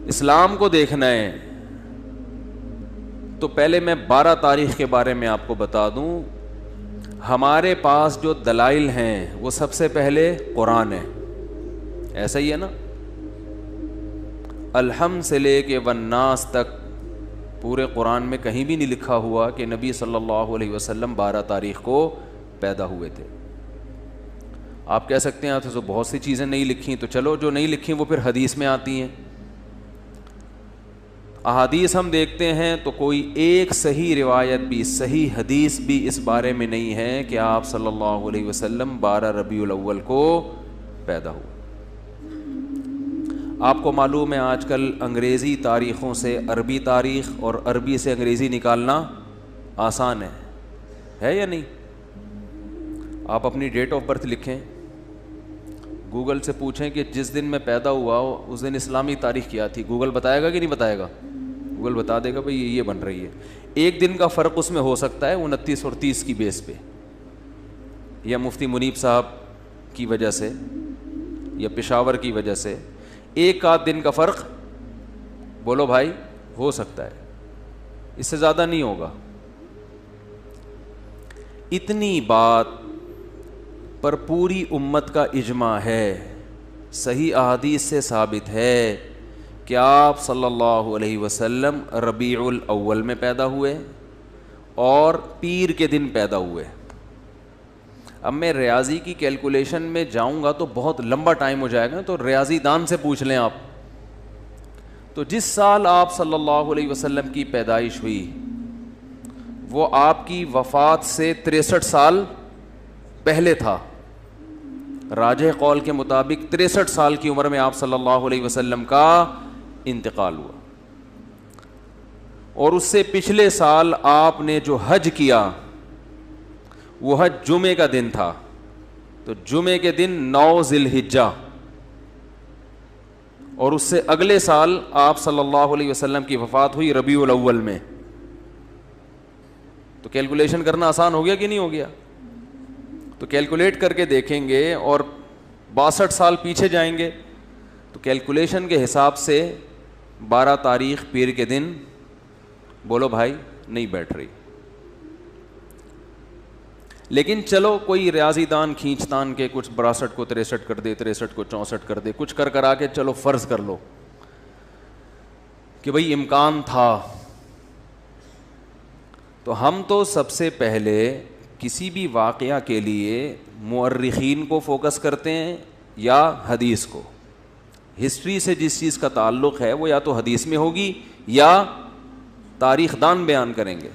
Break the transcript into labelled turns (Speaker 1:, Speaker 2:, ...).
Speaker 1: اسلام کو دیکھنا ہے تو پہلے میں 12 تاریخ کے بارے میں آپ کو بتا دوں. ہمارے پاس جو دلائل ہیں وہ سب سے پہلے قرآن ہے. ایسا ہی ہے نا؟ الحمد سے لے کے والناس تک پورے قرآن میں کہیں بھی نہیں لکھا ہوا کہ نبی صلی اللہ علیہ وسلم 12 تاریخ کو پیدا ہوئے تھے. آپ کہہ سکتے ہیں تو بہت سی چیزیں نہیں لکھی, تو چلو جو نہیں لکھی وہ پھر حدیث میں آتی ہیں. احادیث ہم دیکھتے ہیں تو کوئی ایک صحیح روایت بھی, صحیح حدیث بھی اس بارے میں نہیں ہے کہ آپ صلی اللہ علیہ وسلم 12 ربیع الاول کو پیدا ہوئے. آپ کو معلوم ہے آج کل انگریزی تاریخوں سے عربی تاریخ اور عربی سے انگریزی نکالنا آسان ہے یا نہیں؟ آپ اپنی ڈیٹ آف برتھ لکھیں, گوگل سے پوچھیں کہ جس دن میں پیدا ہوا ہو اس دن اسلامی تاریخ کیا تھی, گوگل بتائے گا کہ نہیں بتائے گا؟ گوگل بتا دے گا بھئی یہ بن رہی ہے. ایک دن کا فرق اس میں ہو سکتا ہے 29 اور 30 کی بیس پہ, یا مفتی منیب صاحب کی وجہ سے یا پشاور کی وجہ سے ایک آدھ دن کا فرق بولو بھائی ہو سکتا ہے, اس سے زیادہ نہیں ہوگا. اتنی بات پر پوری امت کا اجماع ہے, صحیح احادیث سے ثابت ہے کہ آپ صلی اللہ علیہ وسلم ربیع الاول میں پیدا ہوئے اور پیر کے دن پیدا ہوئے. اب میں ریاضی کی کیلکولیشن میں جاؤں گا تو بہت لمبا ٹائم ہو جائے گا, تو ریاضی دان سے پوچھ لیں آپ. تو جس سال آپ صلی اللہ علیہ وسلم کی پیدائش ہوئی وہ آپ کی وفات سے 63 سال پہلے تھا. راجح قول کے مطابق 63 سال کی عمر میں آپ صلی اللہ علیہ وسلم کا انتقال ہوا, اور اس سے پچھلے سال آپ نے جو حج کیا وہ حج جمعے کا دن تھا, تو جمعے کے دن 9 ذی الحجہ, اور اس سے اگلے سال آپ صلی اللہ علیہ وسلم کی وفات ہوئی ربیع الاول میں. تو کیلکولیشن کرنا آسان ہو گیا کہ نہیں ہو گیا؟ تو کیلکولیٹ کر کے دیکھیں گے اور 62 سال پیچھے جائیں گے تو کیلکولیشن کے حساب سے 12 تاریخ پیر کے دن بولو بھائی نہیں بیٹھ رہی. لیکن چلو کوئی ریاضی دان کھینچ تان کے کچھ 62 کو 63 کر دے, 63 کو 64 کر دے, کچھ کر آ کے چلو فرض کر لو کہ بھئی امکان تھا. تو ہم تو سب سے پہلے کسی بھی واقعہ کے لیے مورخین کو فوکس کرتے ہیں یا حدیث کو. ہسٹری سے جس چیز کا تعلق ہے وہ یا تو حدیث میں ہوگی یا تاریخ دان بیان کریں گے.